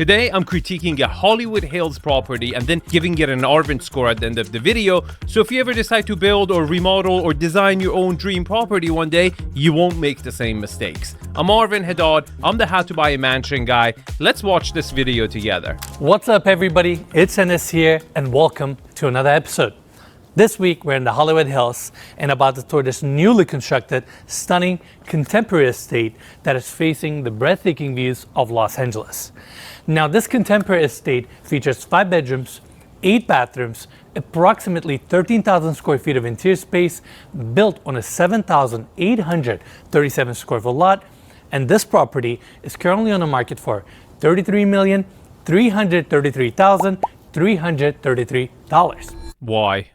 Today, I'm critiquing a Hollywood Hills property and then giving it an Arvin score at the end of the video. So if you ever decide to build or remodel or design your own dream property one day, you won't make the same mistakes. I'm Arvin Haddad. I'm the How to Buy a Mansion guy. Let's watch this video together. What's up, everybody? It's Enes here, and welcome to another episode. This week, we're in the Hollywood Hills and about to tour this newly constructed, stunning, contemporary estate that is facing the breathtaking views of Los Angeles. Now, this contemporary estate features 5 bedrooms, 8 bathrooms, approximately 13,000 square feet of interior space, built on a 7,837 square foot lot, and this property is currently on the market for $33,333,333. Why?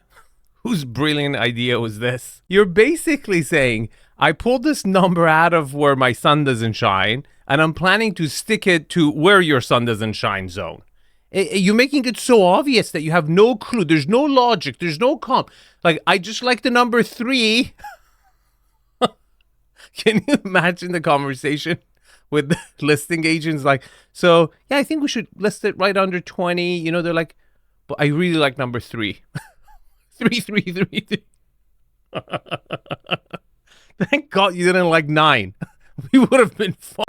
Whose brilliant idea was this? You're basically saying, I pulled this number out of where my sun doesn't shine, and I'm planning to stick it to where your sun doesn't shine zone. You're making it so obvious that you have no clue. There's no logic. There's no comp. Like, I just like the number 3. Can you imagine the conversation with the listing agents? Like, so, yeah, I think we should list it right under 20. You know, they're like, but I really like number 3. 3. Thank God you didn't like 9. We would have been fine.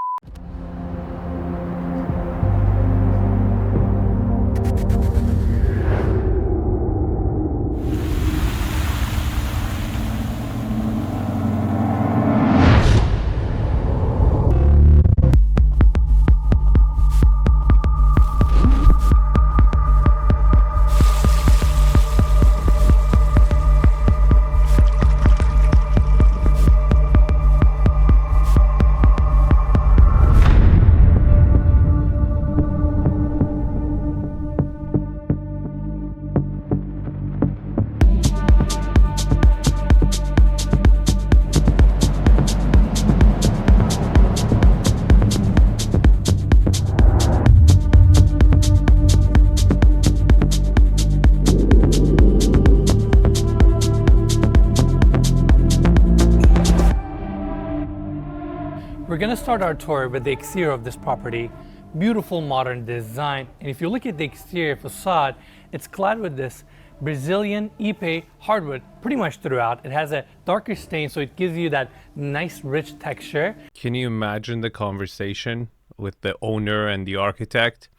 We're going to start our tour with the exterior of this property. Beautiful modern design, and if you look at the exterior facade, it's clad with this Brazilian Ipe hardwood pretty much throughout. It has a darker stain, so it gives you that nice rich texture. Can you imagine the conversation with the owner and the architect?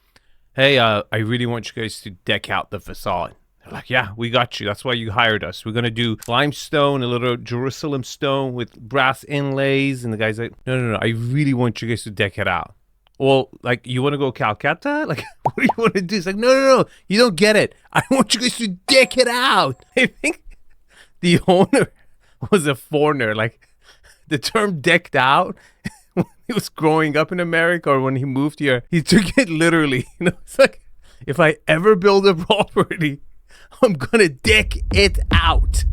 Hey, I really want you guys to deck out the facade. They're like, yeah, we got you. That's why you hired us. We're going to do limestone, a little Jerusalem stone with brass inlays. And the guy's like, no. I really want you guys to deck it out. Well, like, you want to go Calcutta? Like, what do you want to do? It's like, no. You don't get it. I want you guys to deck it out. I think the owner was a foreigner. Like, the term decked out, when he was growing up in America or when he moved here, he took it literally. You know, it's like, if I ever build a property, I'm gonna deck it out.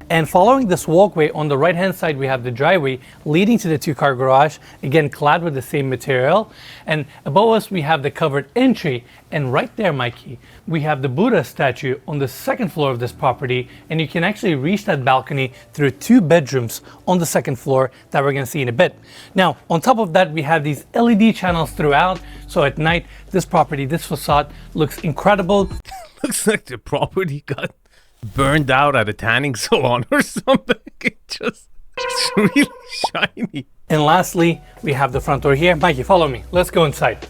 And following this walkway, on the right hand side we have the driveway leading to the 2-car garage, again clad with the same material. And above us we have the covered entry, and right there, Mikey, we have the Buddha statue on the 2nd floor of this property, and you can actually reach that balcony through 2 bedrooms on the 2nd floor that we're going to see in a bit. Now, on top of that, we have these LED channels throughout, so at night this property, this facade looks incredible. Looks like the property got burned out at a tanning salon or something. It's really shiny. And lastly, we have the front door here. Mikey, follow me. Let's go inside.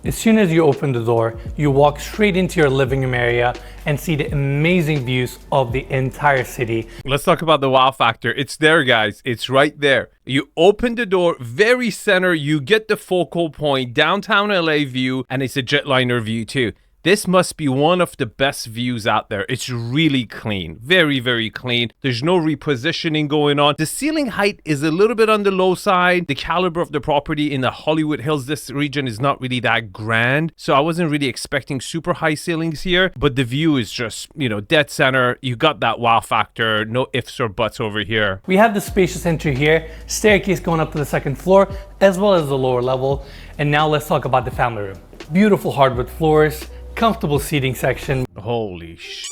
As soon as you open the door, you walk straight into your living room area and see the amazing views of the entire city. Let's talk about the wow factor. It's there, guys. It's right there. You open the door, very center, you get the focal point, downtown LA view, and it's a jetliner view too. This must be one of the best views out there. It's really clean, very, very clean. There's no repositioning going on. The ceiling height is a little bit on the low side. The caliber of the property in the Hollywood Hills, this region is not really that grand. So I wasn't really expecting super high ceilings here, but the view is just, you know, dead center. You got that wow factor, no ifs or buts over here. We have the spacious entry here, staircase going up to the 2nd floor, as well as the lower level. And now let's talk about the family room. Beautiful hardwood floors, comfortable seating section. Holy sh!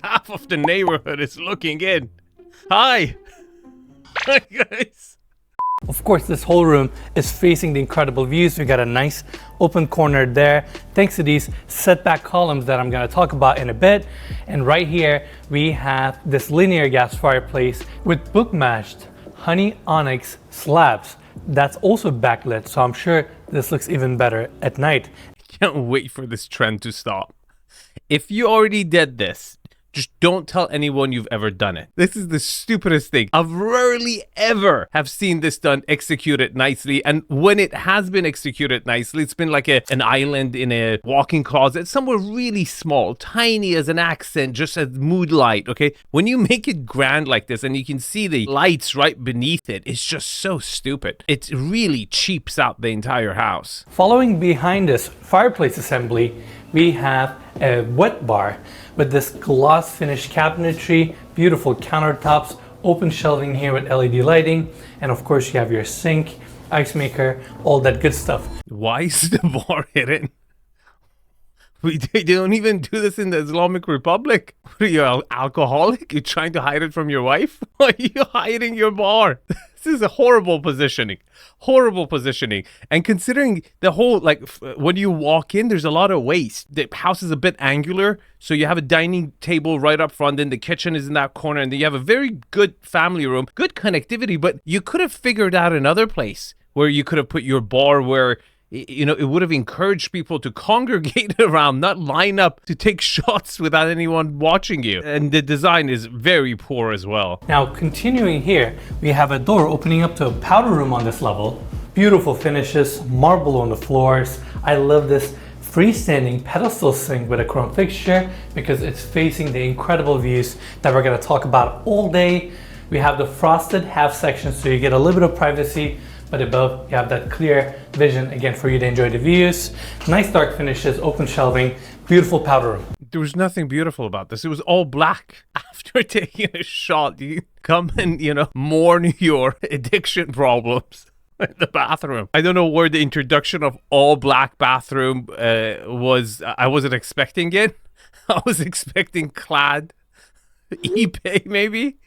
Half of the neighborhood is looking in. Hi! Hi guys! Of course, this whole room is facing the incredible views. We got a nice open corner there, thanks to these setback columns that I'm going to talk about in a bit. And right here, we have this linear gas fireplace with book-matched honey onyx slabs. That's also backlit, so I'm sure this looks even better at night. Can't wait for this trend to stop. If you already did this, just don't tell anyone you've ever done it. This is the stupidest thing. I've rarely ever have seen this done executed nicely. And when it has been executed nicely, it's been like an island in a walk-in closet, somewhere really small, tiny as an accent, just as mood light, okay? When you make it grand like this and you can see the lights right beneath it, it's just so stupid. It really cheaps out the entire house. Following behind this fireplace assembly, we have a wet bar with this gloss finished cabinetry, beautiful countertops, open shelving here with LED lighting, and of course you have your sink, ice maker, all that good stuff. Why is the bar hidden? They don't even do this in the Islamic Republic. What are you, an alcoholic? You're trying to hide it from your wife? Why are you hiding your bar? This is a horrible positioning. Horrible positioning. And considering the whole, like, when you walk in, there's a lot of waste. The house is a bit angular, so you have a dining table right up front, then the kitchen is in that corner, and then you have a very good family room, good connectivity, but you could have figured out another place where you could have put your bar where, you know, it would have encouraged people to congregate around, not line up to take shots without anyone watching you. And the design is very poor as well. Now, continuing here, we have a door opening up to a powder room on this level. Beautiful finishes, marble on the floors. I love this freestanding pedestal sink with a chrome fixture because it's facing the incredible views that we're going to talk about all day. We have the frosted half section, so you get a little bit of privacy, but above you have that clear vision again for you to enjoy the views. Nice dark finishes, open shelving, beautiful powder room. There was nothing beautiful about this. It was all black. After taking a shot, you come and, you know, mourn your addiction problems in the bathroom. I don't know where the introduction of all black bathroom was. I wasn't expecting it. I was expecting clad Ipe maybe.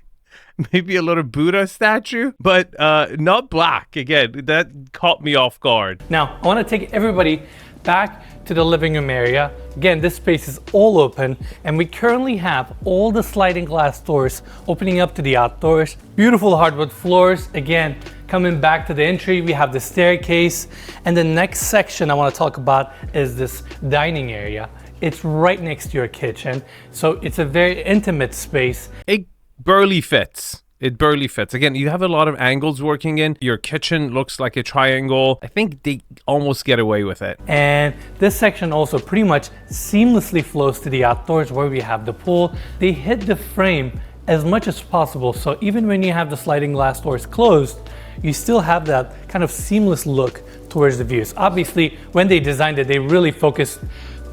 Maybe a little Buddha statue, but not black. Again, that caught me off guard. Now, I want to take everybody back to the living room area. Again, this space is all open, and we currently have all the sliding glass doors opening up to the outdoors. Beautiful hardwood floors. Again, coming back to the entry, we have the staircase. And the next section I want to talk about is this dining area. It's right next to your kitchen, so it's a very intimate space. It barely fits. It barely fits. Again, you have a lot of angles working in. Your kitchen looks like a triangle. I think they almost get away with it. And this section also pretty much seamlessly flows to the outdoors where we have the pool. They hit the frame as much as possible, so even when you have the sliding glass doors closed, you still have that kind of seamless look towards the views. Obviously, when they designed it, they really focused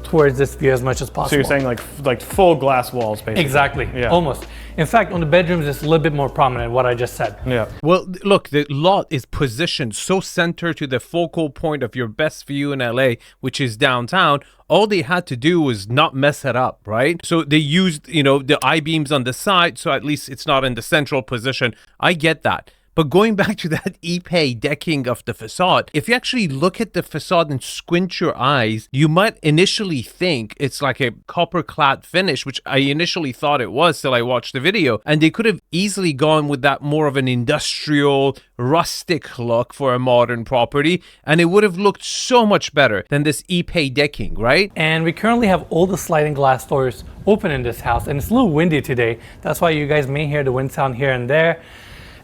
towards this view as much as possible. So you're saying like full glass walls, basically? Exactly, Yeah. almost. In fact, on the bedrooms, it's a little bit more prominent, what I just said. Yeah. Well, look, the lot is positioned so center to the focal point of your best view in LA, which is downtown. All they had to do was not mess it up, right? So they used, you know, the I-beams on the side, so at least it's not in the central position. I get that. But going back to that Ipe decking of the facade, if you actually look at the facade and squint your eyes, you might initially think it's like a copper clad finish, which I initially thought it was till I watched the video. And they could have easily gone with that more of an industrial, rustic look for a modern property, and it would have looked so much better than this Ipe decking, right? And we currently have all the sliding glass doors open in this house, and it's a little windy today. That's why you guys may hear the wind sound here and there.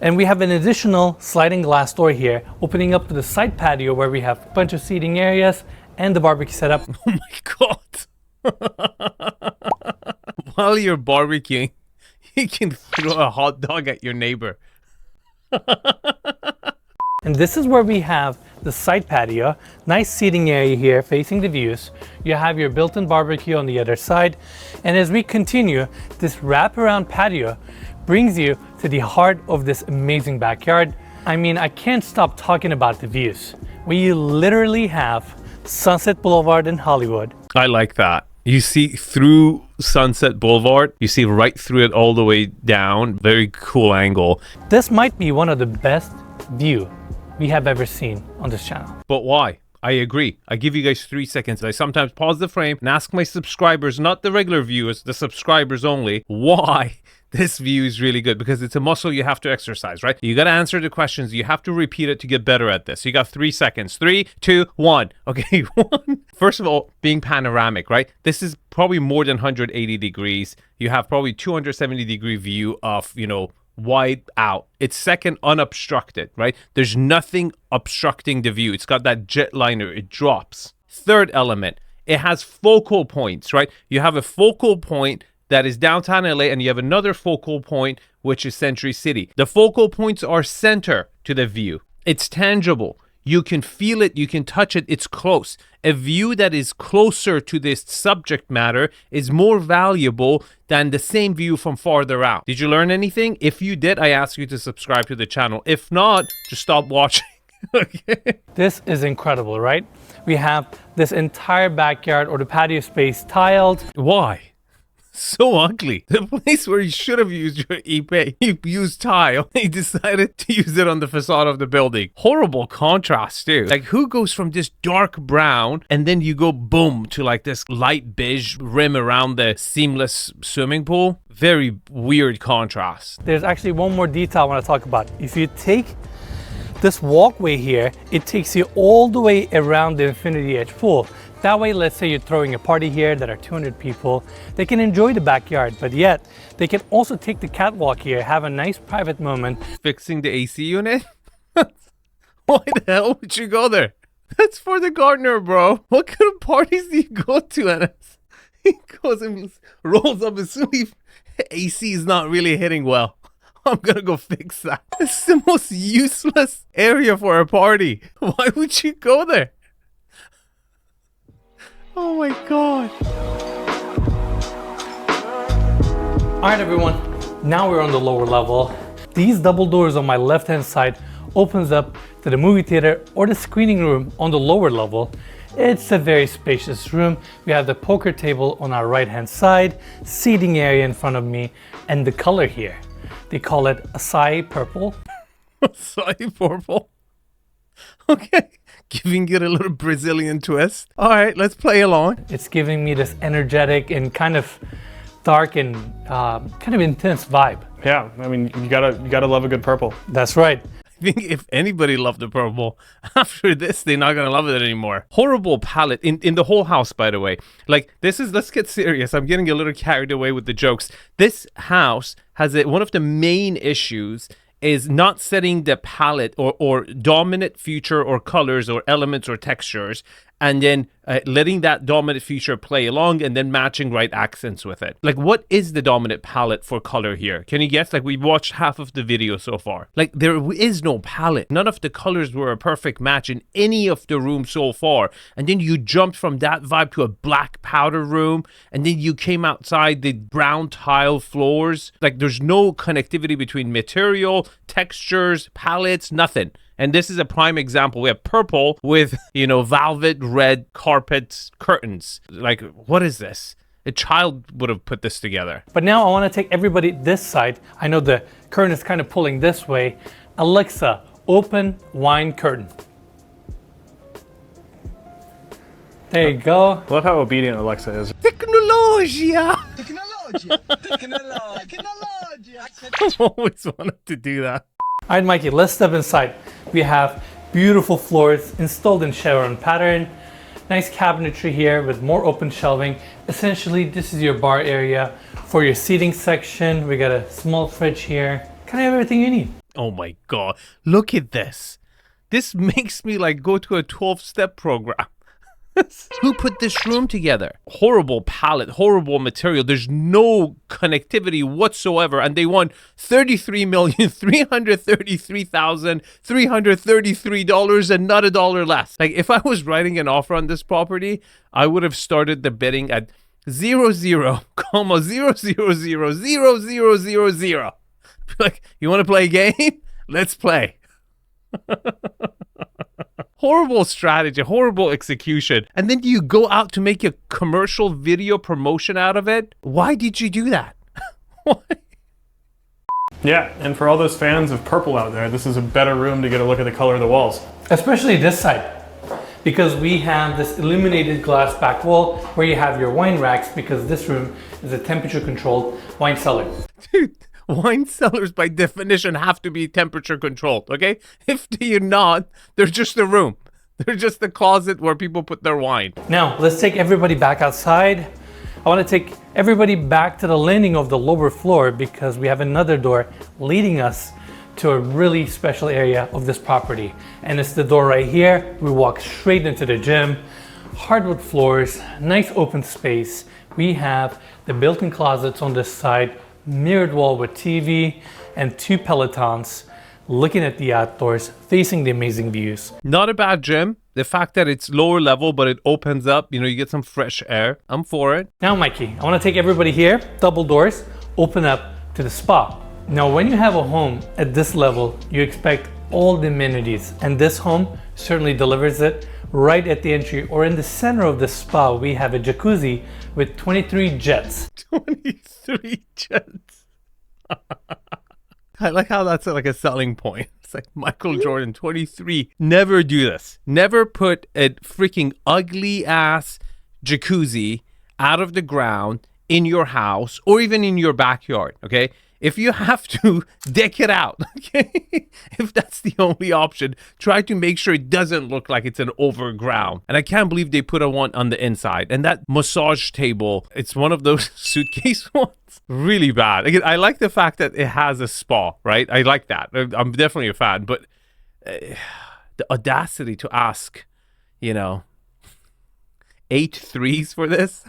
And we have an additional sliding glass door here, opening up to the side patio where we have a bunch of seating areas and the barbecue setup. Oh my God. While you're barbecuing, you can throw a hot dog at your neighbor. And this is where we have the side patio, nice seating area here facing the views. You have your built-in barbecue on the other side. And as we continue, this wraparound patio brings you to the heart of this amazing backyard. I mean, I can't stop talking about the views. We literally have Sunset Boulevard in Hollywood. I like that. You see through Sunset Boulevard, you see right through it all the way down. Very cool angle. This might be one of the best view we have ever seen on this channel. But why? I agree. I give you guys 3 seconds. I sometimes pause the frame and ask my subscribers, not the regular viewers, the subscribers only, why this view is really good, because it's a muscle you have to exercise, right? You got to answer the questions. You have to repeat it to get better at this. You got 3 seconds. 3, 2, 1. Okay, 1. First of all, being panoramic, right? This is probably more than 180 degrees. You have probably 270-degree view of, wide out. It's second, unobstructed, right? There's nothing obstructing the view. It's got that jetliner. It drops. Third element, it has focal points, right? You have a focal point that is downtown LA, and you have another focal point, which is Century City. The focal points are center to the view. It's tangible. You can feel it. You can touch it. It's close. A view that is closer to this subject matter is more valuable than the same view from farther out. Did you learn anything? If you did, I ask you to subscribe to the channel. If not, just stop watching. Okay. This is incredible, right? We have this entire backyard or the patio space tiled. Why? So ugly. The place where you should have used your ePay, you used tile. You decided to use it on the facade of the building. Horrible contrast too. Like, who goes from this dark brown and then you go boom to like this light beige rim around the seamless swimming pool? Very weird contrast. There's actually one more detail I want to talk about. If you take this walkway here, it takes you all the way around the infinity edge pool. That way, let's say you're throwing a party here that are 200 people, they can enjoy the backyard, but yet they can also take the catwalk here, have a nice private moment. Fixing the AC unit? Why the hell would you go there? That's for the gardener, bro. What kind of parties do you go to, Enes? He goes and rolls up his sleeve. AC is not really hitting well. I'm gonna go fix that. It's the most useless area for a party. Why would you go there? Oh my god. All right, everyone, now we're on the lower level. These double doors on my left-hand side opens up to the movie theater or the screening room on the lower level. It's a very spacious room. We have the poker table on our right-hand side, seating area in front of me, and the color here. They call it acai purple. Acai purple? Okay. Giving it a little Brazilian twist. All right, let's play along. It's giving me this energetic and kind of dark and kind of intense vibe. Yeah, I mean, you gotta love a good purple. That's right. I think if anybody loved the purple, after this, they're not gonna love it anymore. Horrible palette in the whole house, by the way. Like, let's get serious. I'm getting a little carried away with the jokes. This house has one of the main issues is not setting the palette or dominant feature or colors or elements or textures, and then letting that dominant feature play along and then matching right accents with it. Like, what is the dominant palette for color here? Can you guess? Like, we've watched half of the video so far. Like, there is no palette. None of the colors were a perfect match in any of the rooms so far. And then you jumped from that vibe to a black powder room, and then you came outside the brown tile floors. Like, there's no connectivity between material, textures, palettes, nothing. And this is a prime example. We have purple with, velvet red carpets, curtains. Like, what is this? A child would have put this together. But now I want to take everybody this side. I know the curtain is kind of pulling this way. Alexa, open wine curtain. There you go. I love how obedient Alexa is. Technologia! Technologia! I always wanted to do that. All right, Mikey, let's step inside. We have beautiful floors installed in chevron pattern. Nice cabinetry here with more open shelving. Essentially, this is your bar area. For your seating section, we got a small fridge here. Kind of everything you need. Oh my god, look at this. This makes me like go to a 12-step program. Who put this room together? Horrible palette, horrible material. There's no connectivity whatsoever, and they won $33,333,333 and not a dollar less. Like, if I was writing an offer on this property, I would have started the bidding at 0.0000000. Like, you want to play a game? Let's play. Horrible strategy, horrible execution. And then you go out to make a commercial video promotion out of it? Why did you do that? Why? Yeah, and for all those fans of purple out there, this is a better room to get a look at the color of the walls. Especially this side, because we have this illuminated glass back wall where you have your wine racks, because this room is a temperature controlled wine cellar. Dude, wine cellars by definition have to be temperature controlled, okay? If they're not, they're just a room. They're just the closet where people put their wine. Now, let's take everybody back outside. I want to take everybody back to the landing of the lower floor because we have another door leading us to a really special area of this property. And it's the door right here. We walk straight into the gym. Hardwood floors, nice open space. We have the built-in closets on this side, mirrored wall with TV, and 2 Pelotons looking at the outdoors, facing the amazing views. Not a bad gym. The fact that it's lower level, but it opens up, you get some fresh air. I'm for it. Now, Mikey, I want to take everybody here. Double doors open up to the spa. Now, when you have a home at this level, you expect all the amenities, and this home certainly delivers it. Right at the entry or in the center of the spa, we have a jacuzzi with 23 jets. 23 jets. I like how that's like a selling point. It's like Michael Jordan, 23. Never do this. Never put a freaking ugly ass jacuzzi out of the ground in your house or even in your backyard, okay? If you have to, deck it out, okay? If that's the only option, try to make sure it doesn't look like it's an overground. And I can't believe they put a one on the inside. And that massage table, it's one of those suitcase ones. Really bad. Again, I like the fact that it has a spa, right? I like that. I'm definitely a fan. But the audacity to ask, 8 threes for this,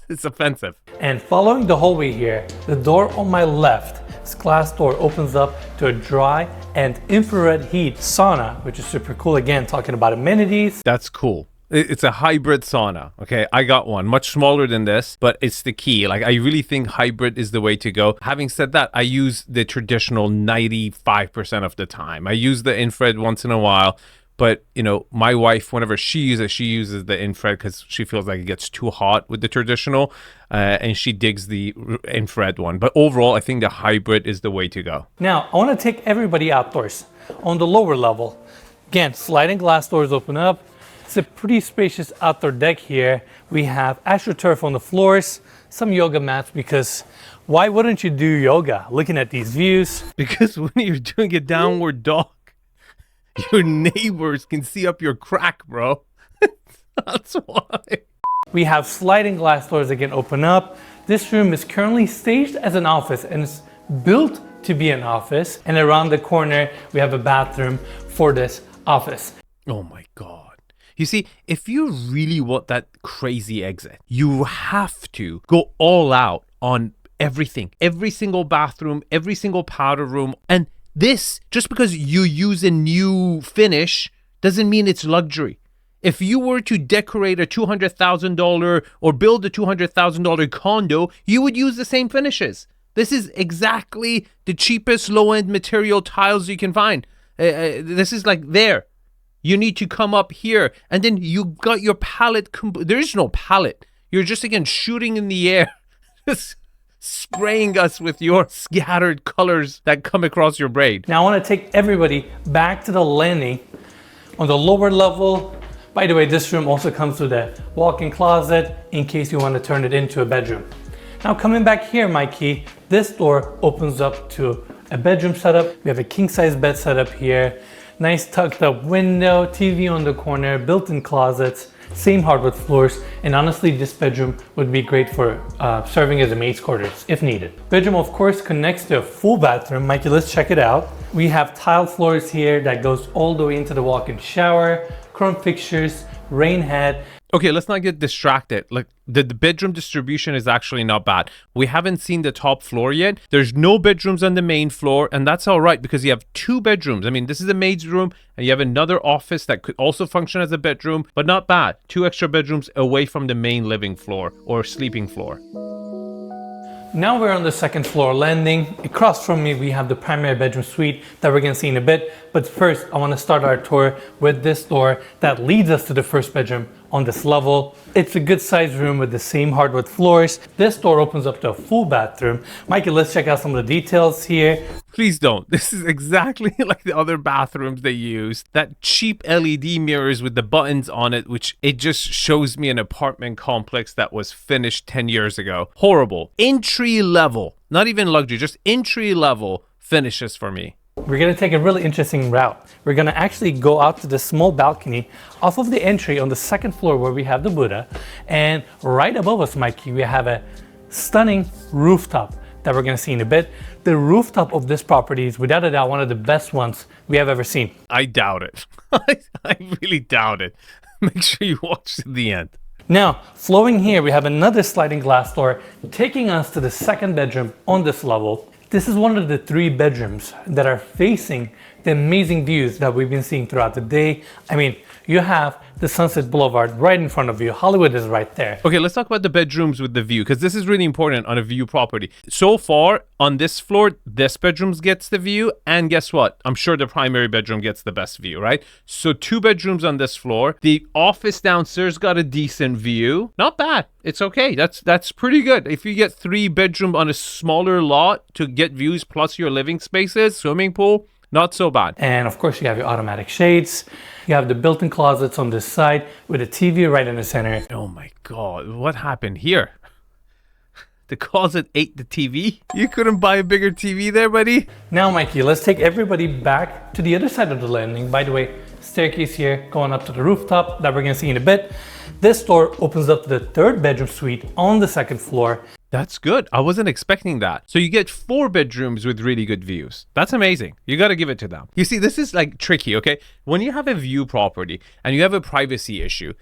it's offensive. And following the hallway here, the door on my left, this glass door opens up to a dry and infrared heat sauna, which is super cool. Again, talking about amenities. That's cool. It's a hybrid sauna, okay? I got one, much smaller than this, but it's the key. Like, I really think hybrid is the way to go. Having said that, I use the traditional 95% of the time. I use the infrared once in a while, but, my wife, whenever she uses the infrared because she feels like it gets too hot with the traditional, and she digs the infrared one. But overall, I think the hybrid is the way to go. Now, I want to take everybody outdoors on the lower level. Again, sliding glass doors open up. It's a pretty spacious outdoor deck here. We have AstroTurf on the floors, some yoga mats, because why wouldn't you do yoga looking at these views? Because when you're doing a downward dog, your neighbors can see up your crack, bro. That's why. We have sliding glass doors again open up. This room is currently staged as an office and it's built to be an office. And around the corner, we have a bathroom for this office. Oh my God. You see, if you really want that crazy exit, you have to go all out on everything. Every single bathroom, every single powder room. And this, just because you use a new finish, doesn't mean it's luxury. If you were to decorate a $200,000 or build a $200,000 condo, you would use the same finishes. This is exactly the cheapest low-end material tiles you can find. This is like there. You need to come up here, and then you got your palette. There is no palette. You're just, again, shooting in the air, just spraying us with your scattered colors that come across your brain. Now, I want to take everybody back to the landing on the lower level. By the way, this room also comes with a walk-in closet in case you want to turn it into a bedroom. Now, coming back here, Mikey, this door opens up to a bedroom setup. We have a king-size bed setup here. Nice tucked up window, TV on the corner, built-in closets, same hardwood floors, and honestly, this bedroom would be great for serving as a maid's quarters if needed. Bedroom, of course, connects to a full bathroom. Mikey, let's check it out. We have tile floors here that goes all the way into the walk-in shower, chrome fixtures, rain head. Okay, let's not get distracted. Like, the bedroom distribution is actually not bad. We haven't seen the top floor yet. There's no bedrooms on the main floor, and that's all right because you have 2 bedrooms. I mean, this is a maid's room, and you have another office that could also function as a bedroom, but not bad. 2 extra bedrooms away from the main living floor or sleeping floor. Now we're on the second floor landing. Across from me, we have the primary bedroom suite that we're gonna see in a bit. But first, I wanna start our tour with this door that leads us to the first bedroom on this level. It's a good sized room with the same hardwood floors. This door opens up to a full bathroom. Mikey, let's check out some of the details here. Please don't. This is exactly like the other bathrooms they use. That cheap LED mirrors with the buttons on it, which it just shows me an apartment complex that was finished 10 years ago. Horrible. Entry level, not even luxury, just entry level finishes for me. We're gonna take a really interesting route. We're gonna actually go out to this small balcony off of the entry on the second floor where we have the Buddha. And right above us, Mikey, we have a stunning rooftop that we're gonna see in a bit. The rooftop of this property is without a doubt one of the best ones we have ever seen. I doubt it. I really doubt it. Make sure you watch to the end. Now, flowing here, we have another sliding glass door taking us to the second bedroom on this level. This is one of the 3 bedrooms that are facing the amazing views that we've been seeing throughout the day. I mean, you have the Sunset Boulevard right in front of you. Hollywood is right there. Okay, let's talk about the bedrooms with the view, because this is really important on a view property. So far, on this floor, this bedroom gets the view, and guess what? I'm sure the primary bedroom gets the best view, right? So 2 bedrooms on this floor. The office downstairs got a decent view. Not bad. It's okay. That's pretty good. If you get 3 bedroom on a smaller lot to get views plus your living spaces, swimming pool, not so bad. And of course, you have your automatic shades. You have the built-in closets on this side with a TV right in the center. Oh my God, what happened here? The closet ate the TV? You couldn't buy a bigger TV there, buddy? Now, Mikey, let's take everybody back to the other side of the landing. By the way, staircase here going up to the rooftop that we're gonna see in a bit. This door opens up to the 3rd bedroom suite on the 2nd floor. That's good. I wasn't expecting that. So you get 4 bedrooms with really good views. That's amazing. You got to give it to them. You see, this is like tricky, okay? When you have a view property and you have a privacy issue,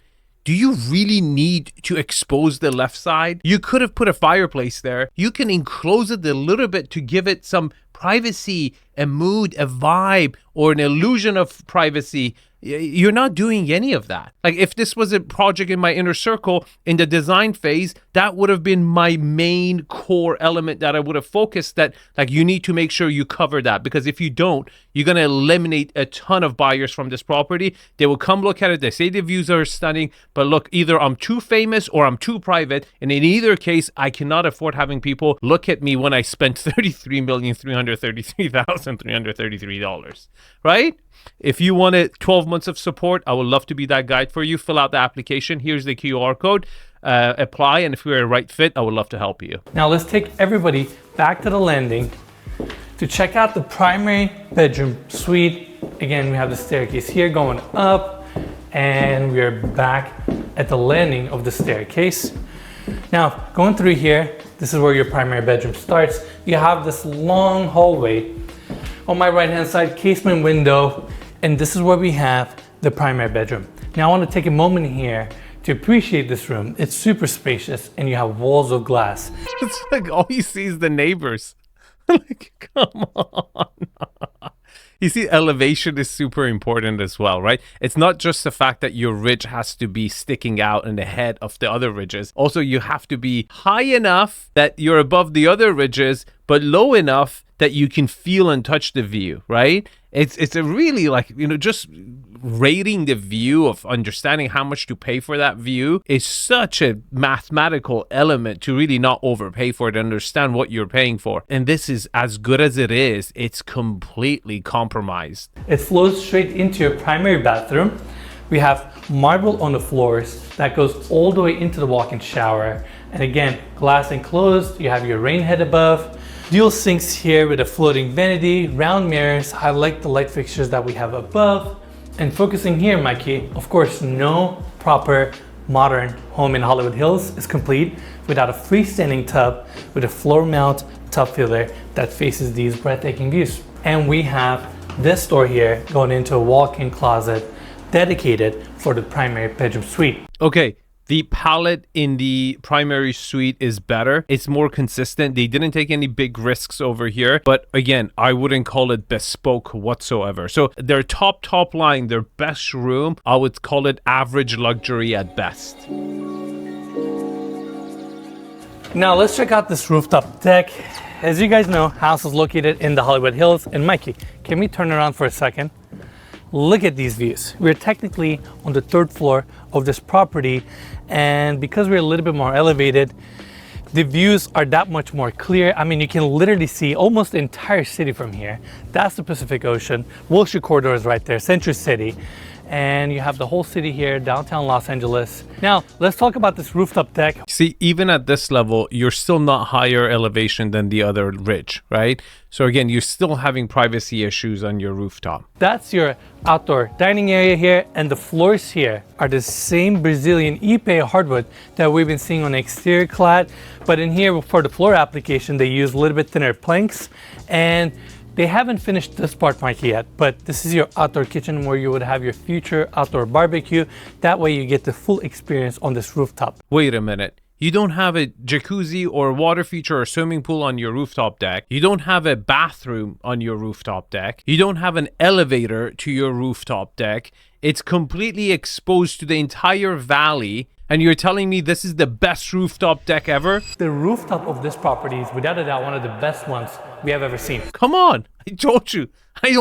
do you really need to expose the left side? You could have put a fireplace there. You can enclose it a little bit to give it some privacy, a mood, a vibe, or an illusion of privacy. You're not doing any of that. Like if this was a project in my inner circle in the design phase, that would have been my main core element that I would have focused that like you need to make sure you cover that, because if you don't, you're going to eliminate a ton of buyers from this property. They will come look at it. They say the views are stunning, but look, either I'm too famous or I'm too private. And in either case, I cannot afford having people look at me when I spent $33,333,333, right? If you wanted 12 months of support, I would love to be that guide for you. Fill out the application. Here's the QR code. Apply, and if you're a right fit, I would love to help you. Now let's take everybody back to the landing to check out the primary bedroom suite. Again, we have the staircase here going up, and we are back at the landing of the staircase. Now, going through here, this is where your primary bedroom starts. You have this long hallway. On my right hand side, casement window, and this is where we have the primary bedroom. Now I want to take a moment here to appreciate this room. It's super spacious and you have walls of glass. It's like all you see is the neighbors. Like, come on. You see, elevation is super important as well, right? It's not just the fact that your ridge has to be sticking out in the head of the other ridges. Also, you have to be high enough that you're above the other ridges, but low enough that you can feel and touch the view, right? It's a really like, you know, just rating the view of understanding how much to pay for that view is such a mathematical element to really not overpay for it, understand what you're paying for. And this is as good as it is, it's completely compromised. It flows straight into your primary bathroom. We have marble on the floors that goes all the way into the walk-in shower. And again, glass enclosed, you have your rain head above. Dual sinks here with a floating vanity, round mirrors. I like the light fixtures that we have above. And focusing here, Mikey, of course, no proper modern home in Hollywood Hills is complete without a freestanding tub with a floor mount tub filler that faces these breathtaking views. And we have this door here going into a walk-in closet dedicated for the primary bedroom suite. Okay. The palette in the primary suite is better. It's more consistent. They didn't take any big risks over here. But again, I wouldn't call it bespoke whatsoever. So their top line, their best room, I would call it average luxury at best. Now let's check out this rooftop deck. As you guys know, house is located in the Hollywood Hills. And Mikey, can we turn around for a second? Look at these views. We're technically on the 3rd floor of this property, and because we're a little bit more elevated, the views are that much more clear. I mean, you can literally see almost the entire city from here. That's the Pacific Ocean. Wilshire Corridor is right there, Century City. And you have the whole city here, downtown Los Angeles. Now, let's talk about this rooftop deck. See, even at this level, you're still not higher elevation than the other ridge, right? So again, you're still having privacy issues on your rooftop. That's your outdoor dining area here, and the floors here are the same Brazilian Ipe hardwood that we've been seeing on the exterior clad, but in here for the floor application, they use a little bit thinner planks, and they haven't finished this part, Mikey, yet, but this is your outdoor kitchen where you would have your future outdoor barbecue. That way you get the full experience on this rooftop. Wait a minute. You don't have a jacuzzi or water feature or swimming pool on your rooftop deck. You don't have a bathroom on your rooftop deck. You don't have an elevator to your rooftop deck. It's completely exposed to the entire valley. And you're telling me this is the best rooftop deck ever? The rooftop of this property is without a doubt one of the best ones we have ever seen. Come on, I told you. I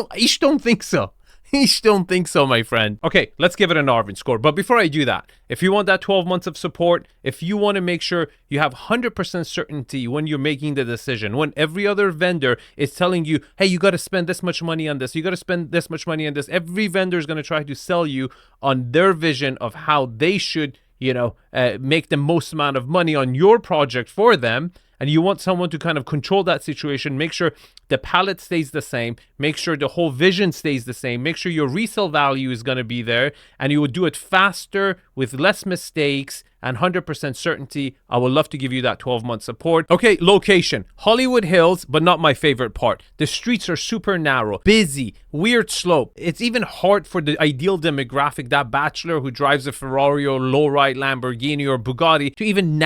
don't think so. I don't think so, my friend. Okay, let's give it an Arvin score. But before I do that, if you want that 12 months of support, if you want to make sure you have 100% certainty when you're making the decision, when every other vendor is telling you, hey, you got to spend this much money on this, you got to spend this much money on this, every vendor is going to try to sell you on their vision of how they should make the most amount of money on your project for them, and you want someone to kind of control that situation, make sure the palette stays the same, make sure the whole vision stays the same, make sure your resale value is going to be there, and you would do it faster with less mistakes and 100% certainty. I would love to give you that 12-month support. Okay, location. Hollywood Hills, but not my favorite part. The streets are super narrow, busy, weird slope. It's even hard for the ideal demographic, that bachelor who drives a Ferrari or lowride Lamborghini or Bugatti, to even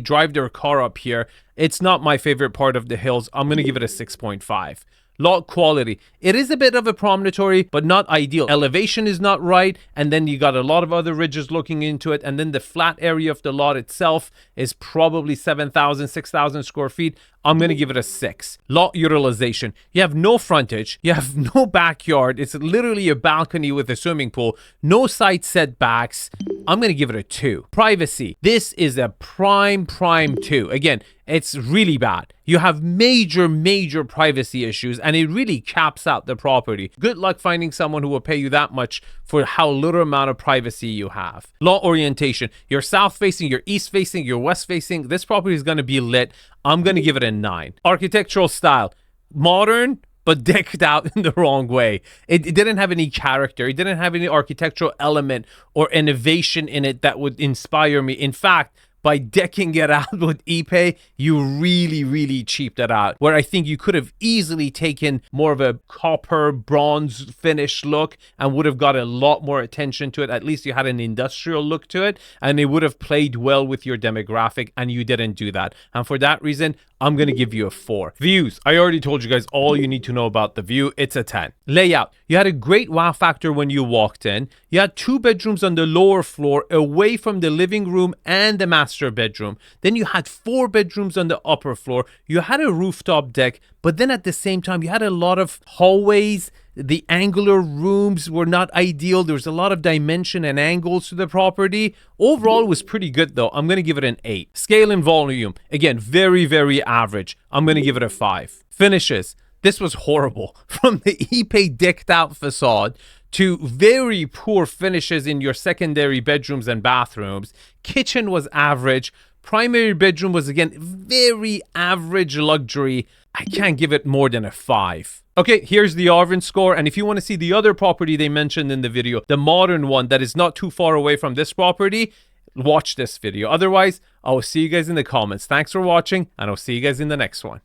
drive their car up here. It's not my favorite part of the hills. I'm going to give it a 6.5. Lot quality. It is a bit of a promontory, but not ideal. Elevation is not right, and then you got a lot of other ridges looking into it, and then the flat area of the lot itself is probably 7,000, 6,000 square feet. I'm going to give it a 6. Lot utilization. You have no frontage. You have no backyard. It's literally a balcony with a swimming pool. No side setbacks. I'm going to give it a 2. Privacy. This is a prime 2. Again, it's really bad. You have major privacy issues, and it really caps out the property. Good luck finding someone who will pay you that much for how little amount of privacy you have. Lot orientation. You're south facing, you're east facing, you're west facing. This property is going to be lit. I'm going to give it a 9. Architectural style. Modern, but decked out in the wrong way. It didn't have any character. It didn't have any architectural element or innovation in it that would inspire me. In fact, by decking it out with Ipe, you really cheaped it out. Where I think you could have easily taken more of a copper bronze finish look and would have got a lot more attention to it. At least you had an industrial look to it, and it would have played well with your demographic, and you didn't do that. And for that reason, I'm going to give you a 4. Views. I already told you guys all you need to know about the view. It's a 10. Layout. You had a great wow factor when you walked in. You had 2 bedrooms on the lower floor away from the living room and the master bedroom. Then you had 4 bedrooms on the upper floor. You had a rooftop deck, but then at the same time, you had a lot of hallways. The angular rooms were not ideal. There was a lot of dimension and angles to the property. Overall, it was pretty good though. I'm going to give it an 8. Scale and volume. Again, very average. I'm going to give it a 5. Finishes. This was horrible. From the Ipe decked out facade to very poor finishes in your secondary bedrooms and bathrooms. Kitchen was average. Primary bedroom was, again, very average luxury. I can't give it more than a 5. Okay, here's the Arvin score. And if you want to see the other property they mentioned in the video, the modern one that is not too far away from this property, watch this video. Otherwise, I will see you guys in the comments. Thanks for watching, and I'll see you guys in the next one.